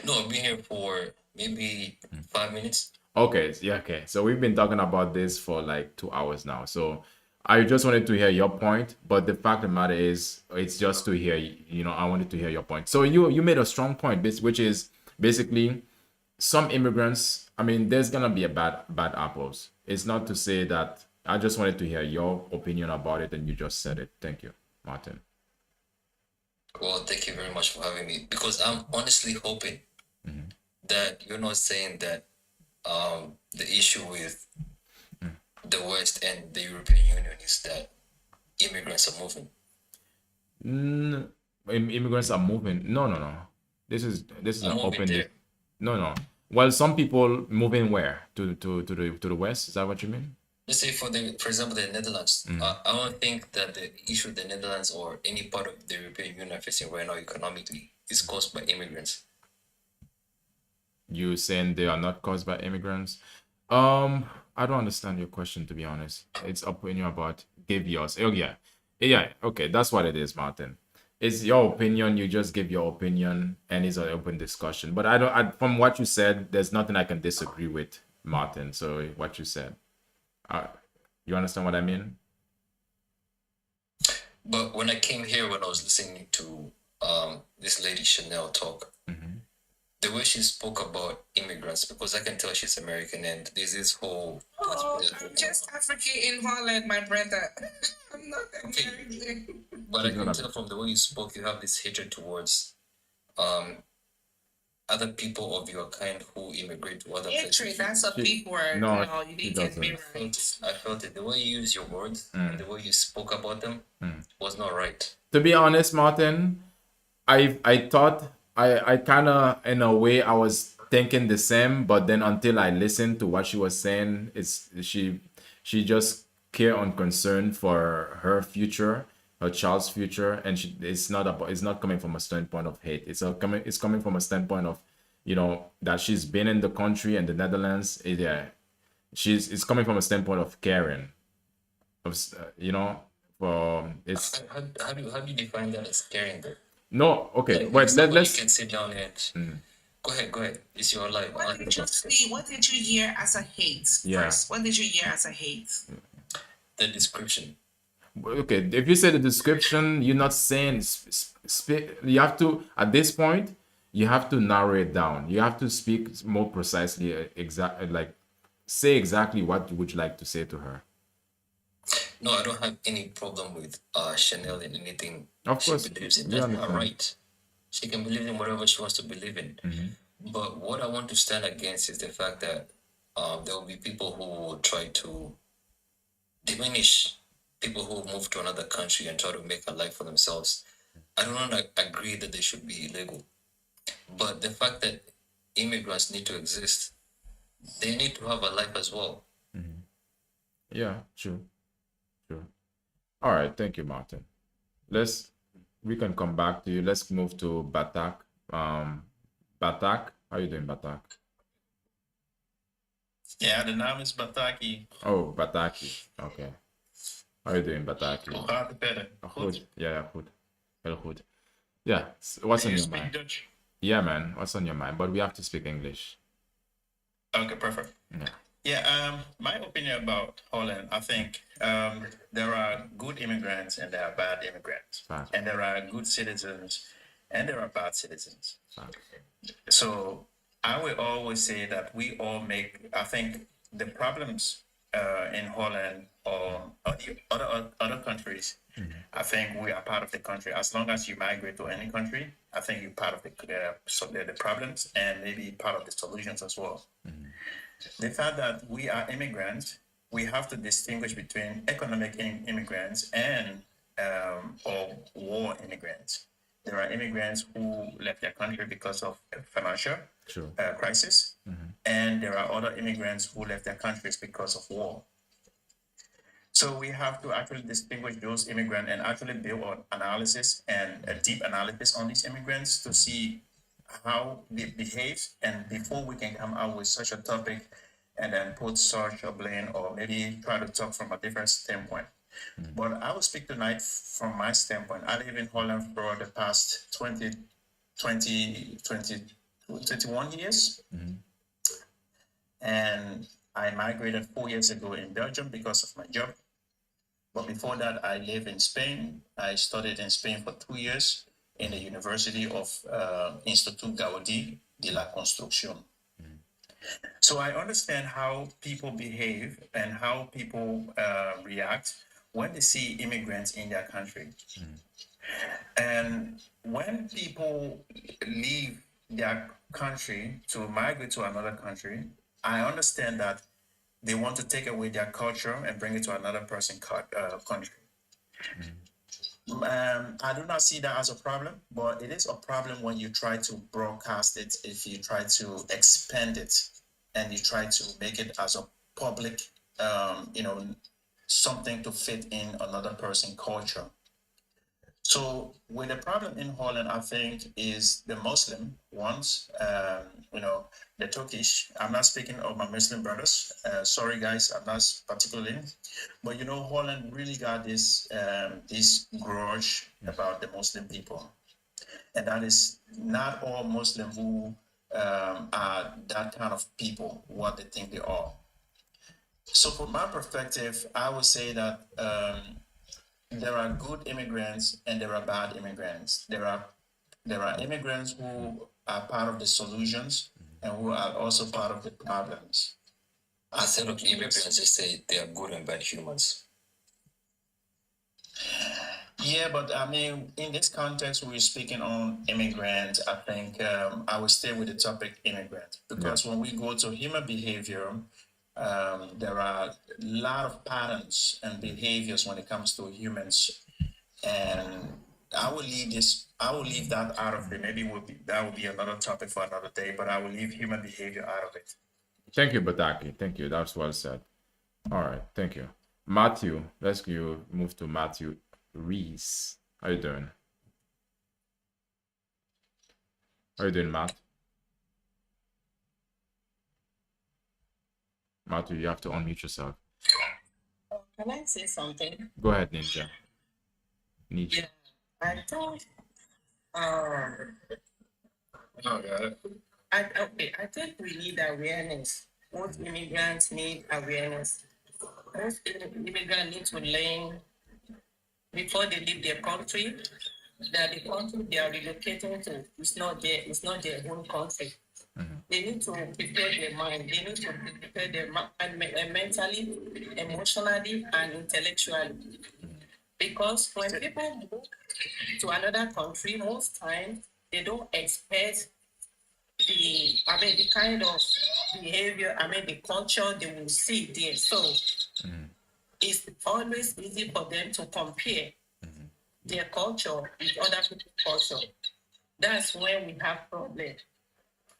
No, I've been here for maybe 5 minutes. Okay, yeah, okay. So we've been talking about this for like 2 hours now. So I just wanted to hear your point, but the fact of the matter is, it's just to hear. I wanted to hear your point. So you made a strong point, which is basically some immigrants. I mean, there's gonna be a bad apples. It's not to say that. I just wanted to hear your opinion about it, and you just said it. Thank you, Martin. Well, thank you very much for having me because I'm honestly hoping Mhm. that you're not saying that the issue with the West and the European Union is that immigrants are moving Mm, immigrants are moving. No, no, no. This is are an moving open. there. No, no. Well, some people moving where to the west. Is that what you mean? Let's say for example the Netherlands. Mm. I don't think that the issue of the Netherlands or any part of the European Union are facing right now economically is caused by immigrants. You saying they are not caused by immigrants? Um, I don't understand your question, to be honest. It's opinion about give yours. Oh yeah, yeah. Okay, that's what it is, Martin. It's your opinion. You just give your opinion, and it's an open discussion. But I don't. From what you said, there's nothing I can disagree with, Martin. So what you said, uh, you understand what I mean? But when I came here, when I was listening to this lady Chanel talk, Hmm. the way she spoke about immigrants, because I can tell she's American, and there's this whole. Oh, I'm just African in Holland, my brother. I'm not Okay, American. but I She's can not tell from the way you spoke, you have this hatred towards um other people of your kind who immigrate to other Hatred, places. that's a She, big word. no, No, you she didn't get me doesn't. right. I felt it. The way you use your words and the way you spoke about them Mm. was not right. To be honest, Martin, I thought I kind of in a way I was thinking the same, but then until I listened to what she was saying, she just care on concern for her future, her child's future, and it's not coming from a standpoint of hate. It's coming from a standpoint of that she's been in the country and the Netherlands. Yeah, it's coming from a standpoint of caring of for it's How do you define that as caring though? no okay. Like Wait, somebody you let's can sit down and go ahead, go ahead. It's your life. What did you see? What did you hear as a hate yeah. first? What did you hear as a hate? The description. Okay, if you say the description, you're not saying you have to at this point you have to narrow it down. You have to speak more precisely, exact like say exactly what would you like to say to her. No, I don't have any problem with Chanel in anything Of she course, believes in. we That's her understand. right. She can believe in whatever she wants to believe in. Hmm. But what I want to stand against is the fact that there will be people who will try to diminish people who move to another country and try to make a life for themselves. I do not agree that they should be illegal, but the fact that immigrants need to exist, they need to have a life as well. Hmm. Yeah, true, true. All right, thank you, Martin. Let's we can come back to you. Let's move to Batak. Batak, how you doing, Batak? Ja, de naam is Bataki. Oh, Bataki. Okay. How you doing, Bataki? Hoe gaat het verder? Goed. Goed? Ja, ja, goed. Heel goed. Yeah. What's Can on you your speak mind? Dutch? Yeah, man. What's on your mind? But we have to speak English. Okay, perfect. Yeah. Yeah, my opinion about Holland, I think there are good immigrants and there are bad immigrants. Fact. And there are good citizens and there are bad citizens. Fact. So I will always say that we all make, I think the problems in Holland or the other countries, I think we are part of the country. As long as you migrate to any country, I think you're part of the problems and maybe part of the solutions as well. The fact that we are immigrants, we have to distinguish between economic immigrants and or war immigrants. There are immigrants who left their country because of financial True. crisis, and there are other immigrants who left their countries because of war. So we have to actually distinguish those immigrants and actually build an analysis and a deep analysis on these immigrants to see how they behave, and before we can come out with such a topic and then put such a blame or maybe try to talk from a different standpoint. But I will speak tonight from my standpoint. I live in Holland for the past 20, 21 years. And I migrated 4 years ago in Belgium because of my job. But before that, I lived in Spain. I studied in Spain for 2 years in the University of Institut Gaudí de la Construcción. So I understand how people behave and how people react when they see immigrants in their country. And when people leave their country to migrate to another country, I understand that they want to take away their culture and bring it to another person's country. I do not see that as a problem, but it is a problem when you try to broadcast it, if you try to expand it and you try to make it as a public, something to fit in another person's culture. So with the problem in Holland, I think, is the Muslim ones, the Turkish. I'm not speaking of my Muslim brothers. Sorry, guys, I'm not particularly. But, Holland really got this grudge about the Muslim people. And that is not all Muslims who are that kind of people, what they think they are. So from my perspective, I would say that there are good immigrants and there are bad immigrants. There are immigrants who are part of the solutions and who are also part of the problems. Instead of immigrants, just say they are good and bad humans. Yeah, but I mean, in this context, we're speaking on immigrants. I think I will stay with the topic immigrant because when we go to human behavior, there are a lot of patterns and behaviors when it comes to humans, and I will leave that out of it. Maybe that will be another topic for another day, but I will leave human behavior out of it. Thank you, Bataki. Thank you. That's well said. All right. Thank you. Matthew, let's move to Matthew Reese. How you doing? How you doing, Matt? Matthew, you have to unmute yourself. Can I say something? Go ahead, Ninja. Yeah, I thought, I think we need awareness. Most immigrants need awareness. Most immigrants need to learn before they leave their country that the country they are relocating to is not their own country. They need to prepare their mind. They need to prepare their mind mentally, emotionally, and intellectually. Because when people move to another country, most times they don't expect the kind of behavior, the culture they will see there. So it's always easy for them to compare their culture with other people's culture. That's when we have problems.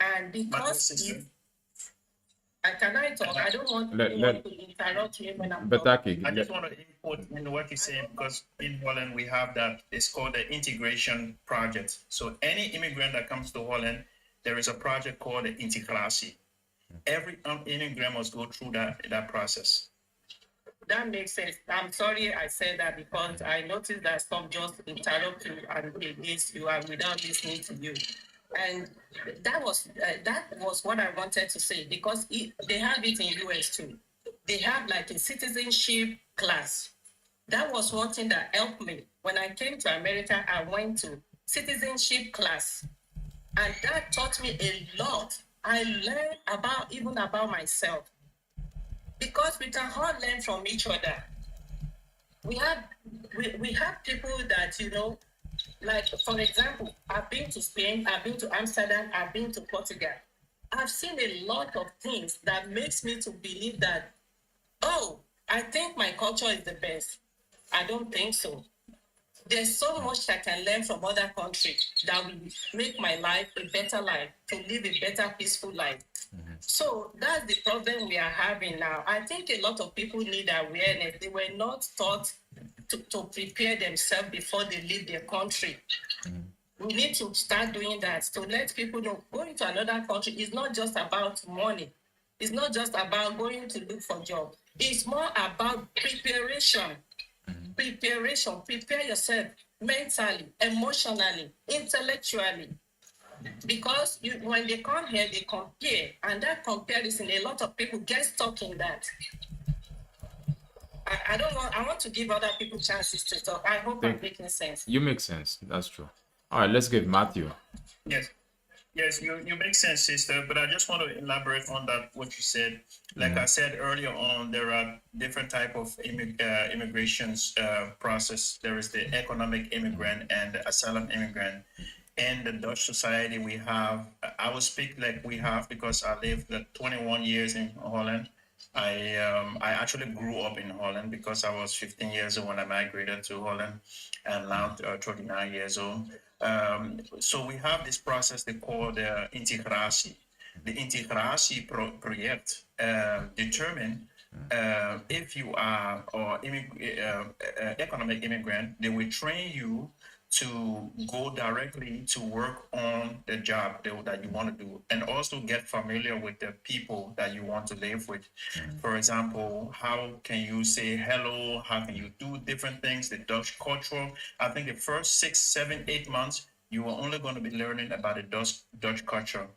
And because can I talk? I don't want anyone to interrupt me when I'm talking. I just want to input in what you're saying because in Holland we have that. It's called the integration project. So any immigrant that comes to Holland, there is a project called the integratie. Every immigrant must go through that process. That makes sense. I'm sorry I said that because I noticed that some just interrupt you and against you and without listening to you. And that was what I wanted to say because they have it in US too. They have like a citizenship class. That was one thing that helped me. When I came to America, I went to citizenship class. And that taught me a lot. I learned about myself. Because we can all learn from each other. We have people that, like, for example, I've been to Spain, I've been to Amsterdam, I've been to Portugal. I've seen a lot of things that makes me to believe that, I think my culture is the best. I don't think so. There's so much I can learn from other countries that will make my life a better life, to live a better, peaceful life. So that's the problem we are having now. I think a lot of people need awareness. They were not taught to prepare themselves before they leave their country. We need to start doing that to let people know going to another country is not just about money. It's not just about going to look for jobs. It's more about preparation. Prepare yourself mentally, emotionally, intellectually. Because when they come here, they compare, and that comparison, a lot of people get stuck in that. I don't want. I want to give other people chances to talk. I hope I'm making sense. You make sense. That's true. All right, let's give Matthew. Yes. Yes, you make sense, sister. But I just want to elaborate on that what you said. Like I said earlier on, there are different type of immigrations process. There is the economic immigrant and the asylum immigrant. In the Dutch society, we have. I will speak like we have because I lived 21 years in Holland. I actually grew up in Holland because I was 15 years old when I migrated to Holland, and now 39 years old. So we have this process they call the integratie. The integratie project determine if you are or economic immigrant, they will train you to go directly to work on the job that you want to do, and also get familiar with the people that you want to live with. For example, how can you say hello? How can you do different things? The Dutch culture. I think the first 6, 7, 8 months, you are only going to be learning about the Dutch culture.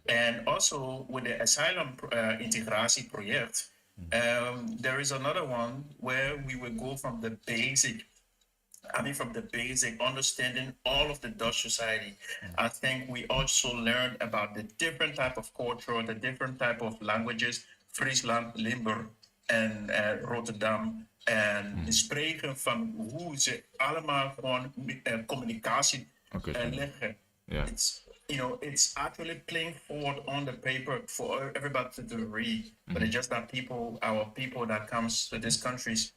And also with the asylum integratie project, there is another one where we will go from the basic understanding all of the Dutch society. I think we also learned about the different type of culture, the different type of languages, Friesland, Limburg en Rotterdam. En de spreken van hoe ze allemaal gewoon communicatie leggen. Yeah. It's actually plain forward on the paper for everybody to read. But it's just that our people that comes to these countries,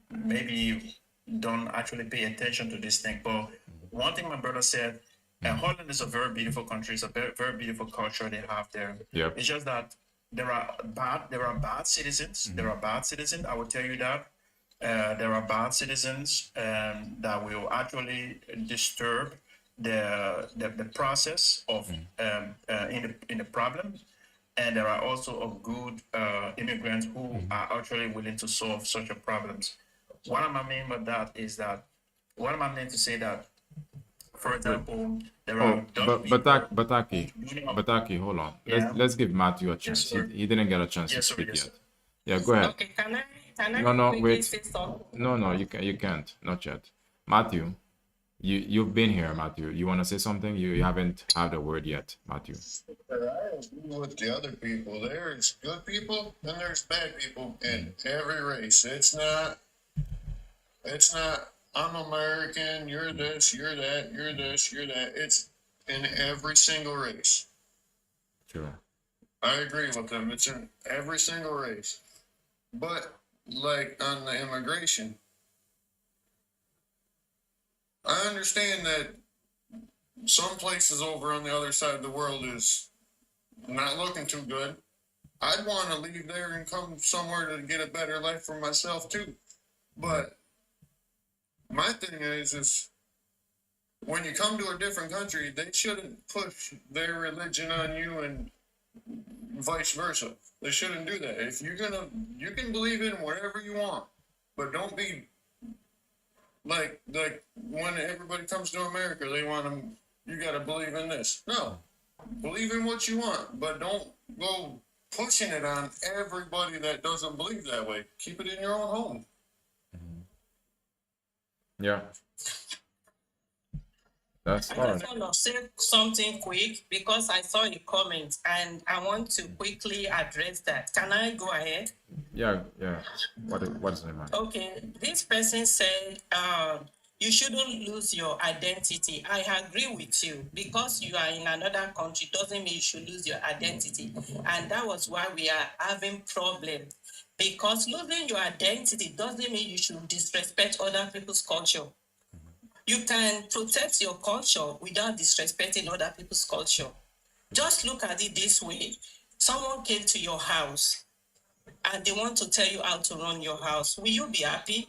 maybe don't actually pay attention to this thing. But one thing my brother said, Holland is a very beautiful country. It's a very, very beautiful culture they have there. Yep. It's just that there are bad citizens. There are bad citizens. I will tell you that. There are bad citizens that will actually disturb the process of in the problem. And there are also good immigrants who are actually willing to solve such a problems. What am I mean by that is that, what am I meant to say that, for example, there are Bataki, hold on. Yeah. Let's give Matthew a chance. sir. He didn't get a chance Yes, to sir, speak yes, yet. Yeah, go ahead. Okay, can I No, quickly wait. say something? No, you can't. Not yet. Matthew, you've been here, Matthew. You want to say something? You haven't had a word yet, Matthew. I agree with the other people. There's good people and there's bad people in every race. It's not I'm American, you're this, you're that, you're this, you're that. It's in every single race. Sure. I agree with them. It's in every single race. But like on the immigration, I understand that some places over on the other side of the world is not looking too good. I'd want to leave there and come somewhere to get a better life for myself too. But my thing is when you come to a different country, they shouldn't push their religion on you and vice versa. They shouldn't do that. If you can believe in whatever you want, but don't be like when everybody comes to America, they want them. You got to believe in this. No, believe in what you want, but don't go pushing it on everybody that doesn't believe that way. Keep it in your own home. Yeah. That's I all just right. want to say something quick because I saw your comment and I want to quickly address that. Can I go ahead? Yeah. What's in mind? Okay, this person said you shouldn't lose your identity. I agree with you because you are in another country doesn't mean you should lose your identity. And that was why we are having problem. Because losing your identity doesn't mean you should disrespect other people's culture. You can protect your culture without disrespecting other people's culture. Just look at it this way. Someone came to your house and they want to tell you how to run your house. Will you be happy?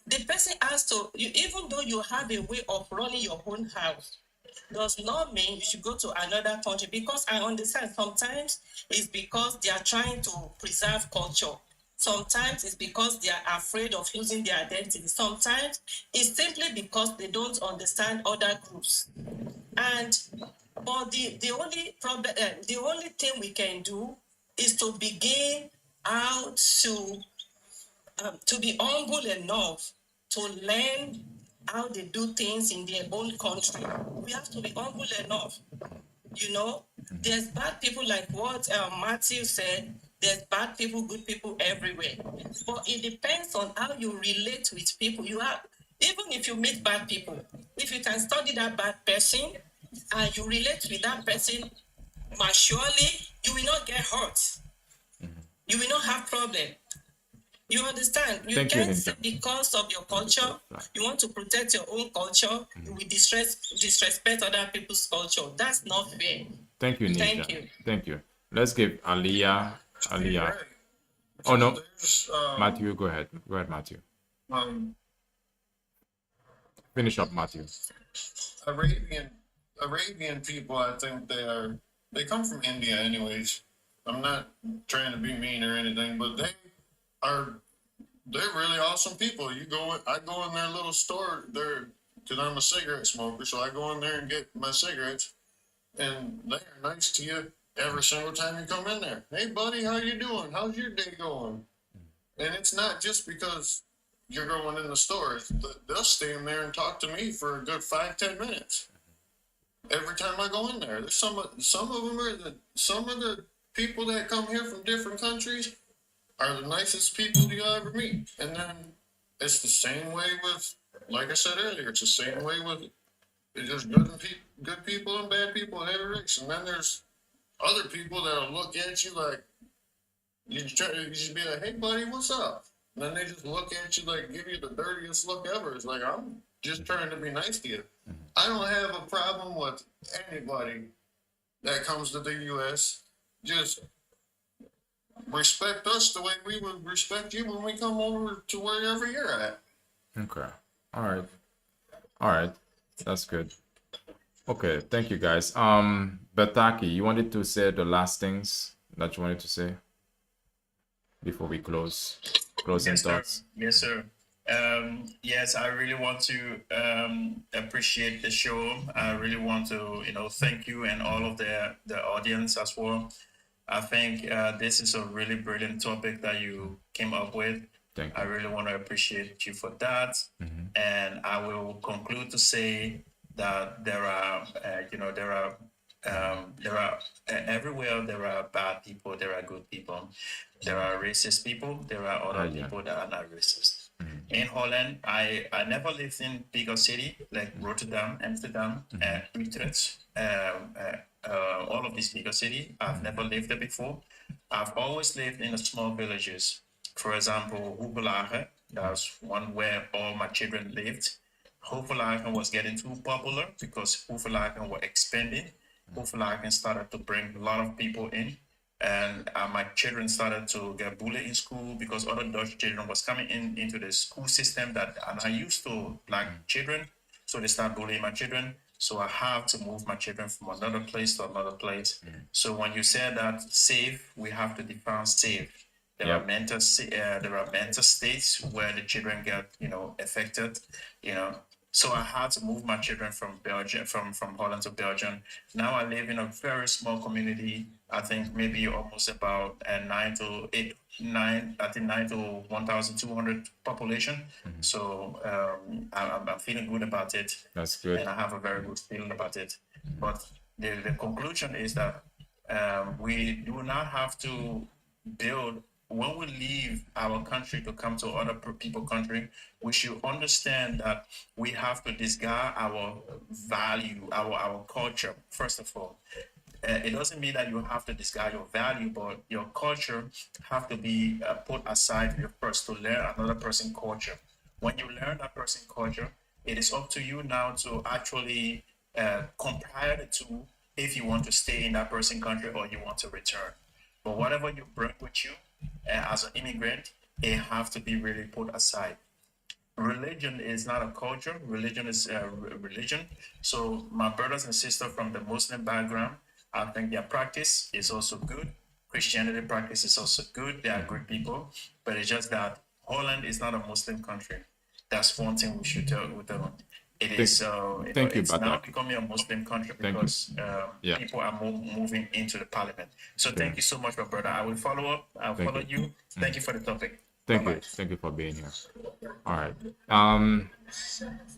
The person has to, even though you have a way of running your own house, does not mean you should go to another country, because I understand sometimes it's because they are trying to preserve culture. Sometimes it's because they are afraid of losing their identity. Sometimes it's simply because they don't understand other groups. And But the only problem, the only thing we can do is to begin how to be humble enough to learn how they do things in their own country. We have to be humble enough. You know, there's bad people like what Matthew said. There's bad people, good people everywhere. But it depends on how you relate with people. You have, even if you meet bad people, if you can study that bad person and you relate with that person maturely, you will not get hurt. You will not have problem. You understand? You Thank you, can't say Ninja. because of your culture, you want to protect your own culture, you will disrespect other people's culture. That's not fair. Thank you, Ninja. Thank you. Thank you. Let's give Aliyah. Aliyah. Right. Oh no, There's, Matthew, go ahead. Go ahead, Matthew. Finish up, Matthew. Arabian people, I think they come from India anyways. I'm not trying to be mean or anything, but they're really awesome people. I go in their little store there because I'm a cigarette smoker, so I go in there and get my cigarettes, and they're nice to you every single time you come in there. Hey buddy, how you doing? How's your day going? And it's not just because you're going in the store. They'll stand there and talk to me for a good 5-10 minutes every time I go in there. There's some of them are some of the people that come here from different countries are the nicest people you'll ever meet. And then it's the same way with, like I said earlier, it's the same way with there's good people and bad people in every race. And then there's other people that'll look at you like you just be like, hey buddy, what's up? And then they just look at you like give you the dirtiest look ever. It's like I'm just trying to be nice to you. I don't have a problem with anybody that comes to the US. Just respect us the way we would respect you when we come over to wherever you're at. Okay. All right. All right. That's good. Okay. Thank you, guys. Bataki, you wanted to say the last things that you wanted to say before we close? Closing Yes, sir. thoughts. Yes, sir. Yes, I really want to appreciate the show. I really want to, thank you and all of the audience as well. I think this is a really brilliant topic that you came up with. Thank I you. really want to appreciate you for that. And I will conclude to say that there are everywhere there are bad people, there are good people. There are racist people, there are other Yeah. people that are not racist. In Holland, I never lived in bigger city like Rotterdam, Amsterdam, Utrecht, all of these bigger city. I've never lived there before. I've always lived in the small villages. For example, Hoevelaken, that's one where all my children lived. Hoevelaken was getting too popular because Hoevelaken were expanding. Hoevelaken started to bring a lot of people in. And my children started to get bullied in school because other Dutch children was coming into the school system that are not used to black children. So they start bullying my children. So I have to move my children from another place to another place. So when you say that safe, we have to define safe. There are mental states where the children get affected. So I had to move my children from Belgium, from Holland to Belgium. Now I live in a very small community. I think maybe almost about 9 to 1,200 population. So I'm feeling good about it. That's good. And I have a very good feeling about it. But the conclusion is that we do not have to build. When we leave our country to come to other people's country, we should understand that we have to discard our value, our culture, first of all. It doesn't mean that you have to discard your value, but your culture have to be put aside first to learn another person's culture. When you learn that person's culture, it is up to you now to actually compare the two if you want to stay in that person's country or you want to return. But whatever you bring with you as an immigrant, it have to be really put aside. Religion is not a culture. Religion is religion. So my brothers and sisters from the Muslim background, I think their practice is also good. Christianity practice is also good. They are good people. But it's just that Holland is not a Muslim country. That's one thing we should tell them. it is thank you, it's now Batak. becoming a Muslim country Thank you. because Yeah. people are moving into the parliament. So thank you so much, my brother. I will follow up. I'll Thank follow you. Thank you for the topic. Thank Bye-bye. you. Thank you for being here. All right.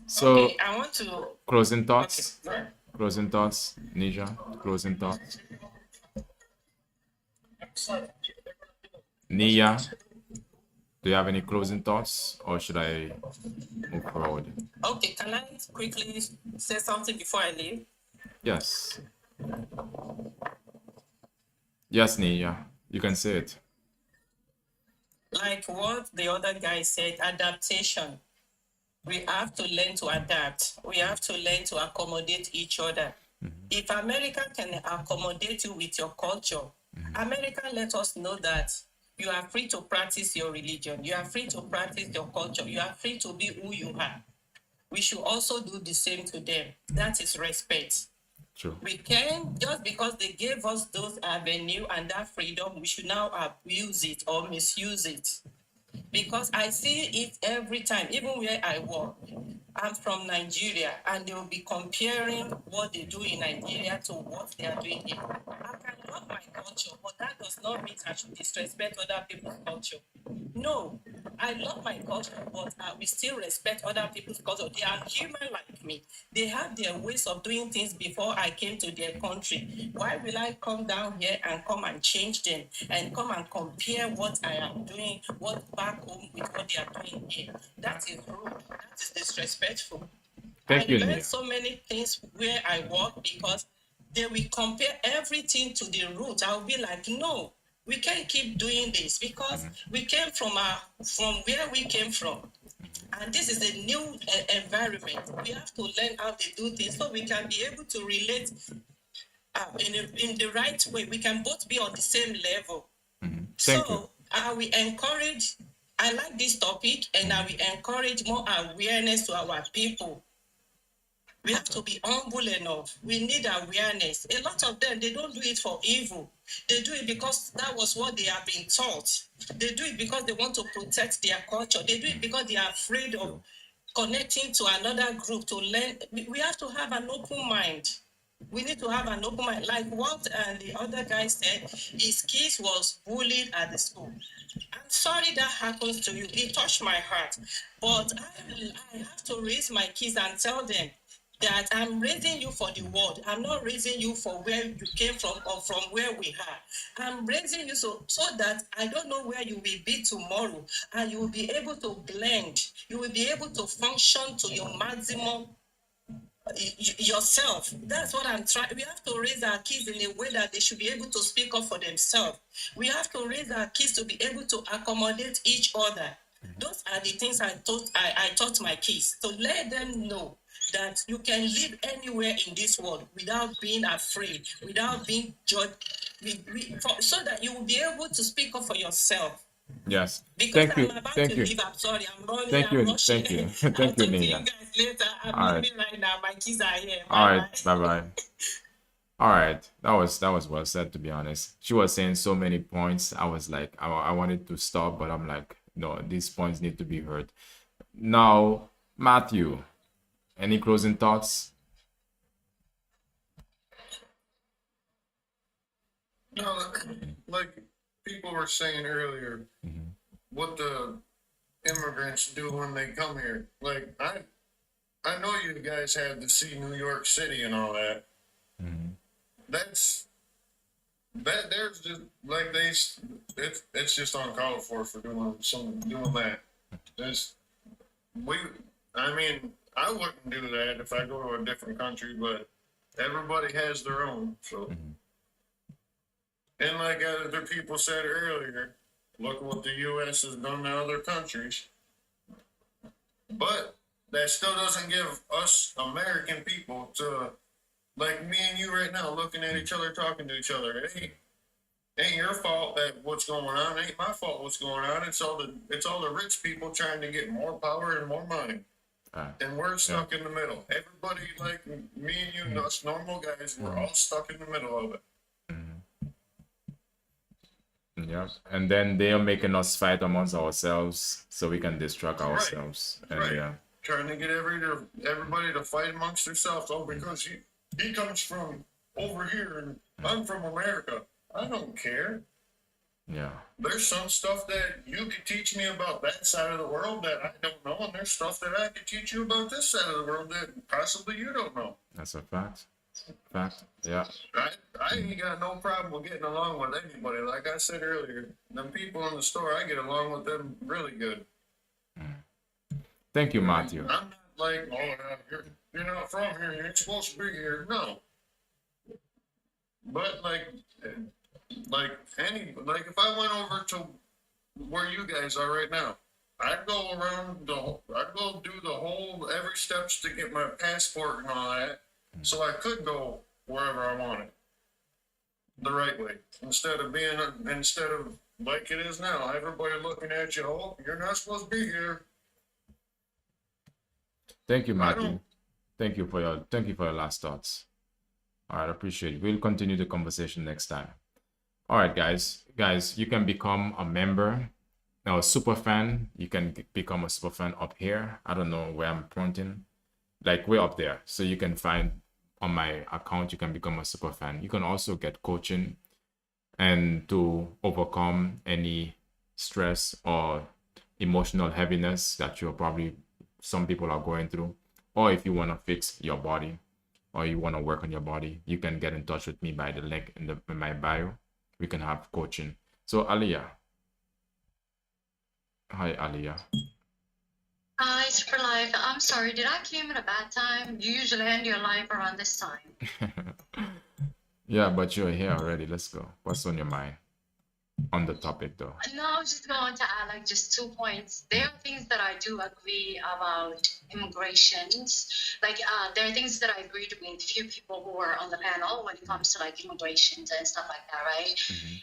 So Okay, I want to. closing thoughts. Okay. Closing thoughts. Nisha. Closing thoughts. Nia. Do you have any closing thoughts, or should I move forward? Okay, can I quickly say something before I leave? Yes. Yes, Nia. You can say it. Like what the other guy said, adaptation. We have to learn to adapt. We have to learn to accommodate each other. If America can accommodate you with your culture, America let us know that you are free to practice your religion. You are free to practice your culture. You are free to be who you are. We should also do the same to them. That is respect. True. We can, just because they gave us those avenue and that freedom, we should now abuse it or misuse it. Because I see it every time, even where I work. I'm from Nigeria, and they will be comparing what they do in Nigeria to what they are doing here. I can love my culture, but that does not mean I should disrespect other people's culture. No, I love my culture, but we still respect other people's culture. They are human like me. They have their ways of doing things before I came to their country. Why will I come down here and come and change them and come and compare what I am doing, what back home with what they are doing here? That is rude. That is disrespectful. Thank you, I learned Nia. so many things where I work because they will compare everything to the root. I'll be like, no, we can't keep doing this because we came from where we came from. And this is a new environment. We have to learn how they do things so we can be able to relate in the right way. We can both be on the same level. Thank you. So I will encourage, I like this topic, and I will encourage more awareness to our people. We have to be humble enough. We need awareness. A lot of them, they don't do it for evil. They do it because that was what they have been taught. They do it because they want to protect their culture. They do it because they are afraid of connecting to another group to learn. We have to have an open mind. We need to have an open mind. Like what the other guy said, his kids was bullied at the school. I'm sorry that happens to you. It touched my heart. But I have to raise my kids and tell them that I'm raising you for the world. I'm not raising you for where you came from or from where we are. I'm raising you so that I don't know where you will be tomorrow, and you will be able to blend. You will be able to function to your maximum yourself. That's what I'm trying. We have to raise our kids in a way that they should be able to speak up for themselves. We have to raise our kids to be able to accommodate each other. Those are the things I taught my kids, to let them know that you can live anywhere in this world without being afraid, without being judged, so that you will be able to speak up for yourself. Yes. Because Thank I'm you. about Thank to you. leave. I'm sorry. I'm running. Thank you. I'm rushing. Thank you. I'll Thank you, talk to you Nia. guys later. I'm All right. leaving right now. My kids are here. All Bye-bye. right. Bye bye. All right. That was well said, to be honest. She was saying so many points. I was like, I wanted to stop, but I'm like, no, these points need to be heard. Now, Matthew, any closing thoughts? No, like people were saying earlier, what the immigrants do when they come here. Like I know you guys had to see New York City and all that. There's just like it's just uncalled for doing that. I mean, I wouldn't do that if I go to a different country, but everybody has their own. So, and like other people said earlier, look what the U.S. has done to other countries. But that still doesn't give us American people to, like me and you right now, looking at each other, talking to each other. It ain't your fault that what's going on. It ain't my fault what's going on. It's all the rich people trying to get more power and more money. And we're stuck in the middle. Everybody, like me and you, us normal guys, we're all stuck in the middle of it. Yeah. And then they are making us fight amongst ourselves so we can distract ourselves. And Right. yeah. trying to get everybody to fight amongst themselves. Oh, because he comes from over here and I'm from America. I don't care. Yeah. There's some stuff that you could teach me about that side of the world that I don't know, and there's stuff that I could teach you about this side of the world that possibly you don't know. That's a fact. Fact. Yeah. I ain't got no problem with getting along with anybody. Like I said earlier, them people in the store, I get along with them really good. Thank you, Matthew. I'm not like, oh, you're not from here, you ain't supposed to be here. No. But like if I went over to where you guys are right now, I'd go do the whole every steps to get my passport and all that, so I could go wherever I wanted the right way, instead of like it is now, everybody looking at you, oh, you're not supposed to be here. Thank you, I Matthew. don't- Thank you for your last thoughts. All right, appreciate it. We'll continue the conversation next time. All right, guys, you can become a member. Now, a super fan, you can become a super fan up here. I don't know where I'm pointing, like way up there. So you can find on my account, you can become a super fan. You can also get coaching and to overcome any stress or emotional heaviness that some people are going through. Or if you want to fix your body or you want to work on your body, you can get in touch with me by the link in my bio. We can have coaching. So Aliyah. Hi, Aliyah. Hi, Super Life. I'm sorry, did I came at a bad time? You usually end your live around this time. Yeah, but you're here already. Let's go. What's on your mind on the topic, though? No, I was just going to add like just 2 points. There are things that I do agree about immigrations. Like there are things that I agreed with few people who were on the panel when it comes to like immigrations and stuff like that, right?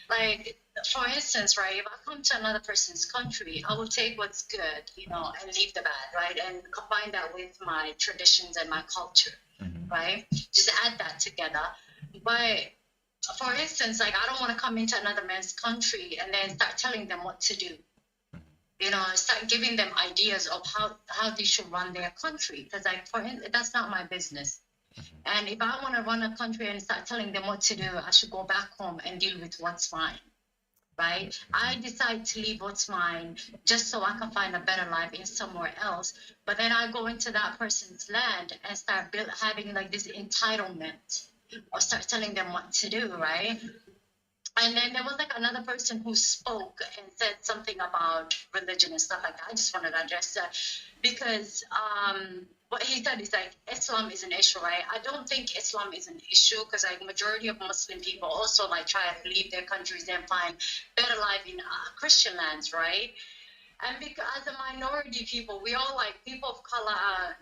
Like for instance, right, if I come to another person's country, I will take what's good, and leave the bad, right? And combine that with my traditions and my culture, right? Just add that together. But for instance, like I don't want to come into another man's country and then start telling them what to do. Start giving them ideas of how they should run their country. Because that's not my business. And if I want to run a country and start telling them what to do, I should go back home and deal with what's mine. Right? I decide to leave what's mine just so I can find a better life in somewhere else. But then I go into that person's land and start having like this entitlement, or start telling them what to do, right? And then there was like another person who spoke and said something about religion and stuff like that. I just wanted to address that because what he said is like Islam is an issue, right? I don't think Islam is an issue because like majority of Muslim people also like try to leave their countries and find better life in Christian lands, right? And because as a minority people, we all like people of color,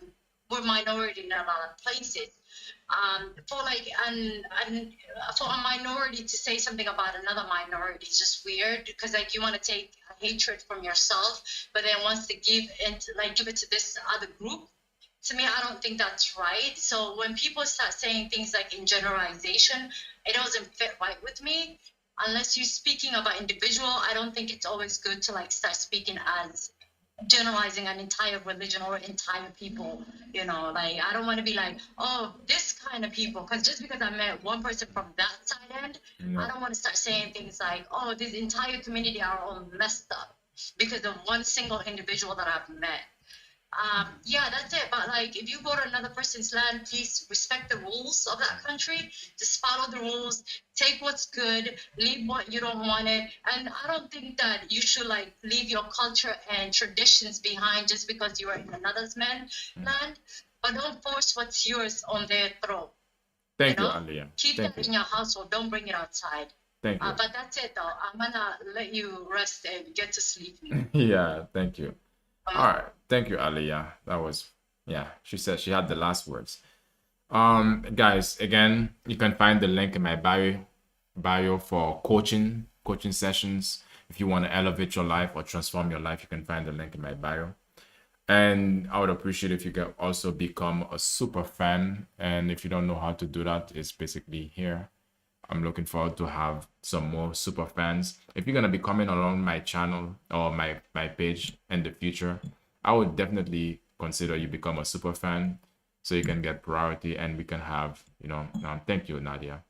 we're minority in a lot of places. For a minority to say something about another minority is just weird because like you want to take hatred from yourself, but then wants to give it to this other group. To me, I don't think that's right. So when people start saying things like in generalization, it doesn't fit right with me. Unless you're speaking about individual, I don't think it's always good to like start speaking as generalizing an entire religion or entire people, like I don't want to be like, oh, this kind of people, because just because I met one person from that side end, I don't want to start saying things like, oh, this entire community are all messed up because of one single individual that I've met. Yeah, that's it. But like, if you go to another person's land, please respect the rules of that country. Just follow the rules. Take what's good. Leave what you don't want it. And I don't think that you should like leave your culture and traditions behind just because you are in another's land. But don't force what's yours on their throat. Thank you, Aliyah. Keep that in your household. Don't bring it outside. Thank you. But that's it, though. I'm gonna let you rest and get to sleep. Yeah, thank you. All right. Thank you, Aliyah. That was, she said she had the last words. Guys, again, you can find the link in my bio for coaching sessions. If you want to elevate your life or transform your life, you can find the link in my bio. And I would appreciate if you can also become a super fan. And if you don't know how to do that, it's basically here. I'm looking forward to have some more super fans. If you're going to be coming along my channel or my page in the future, I would definitely consider you become a super fan so you can get priority and we can have, thank you, Nadia.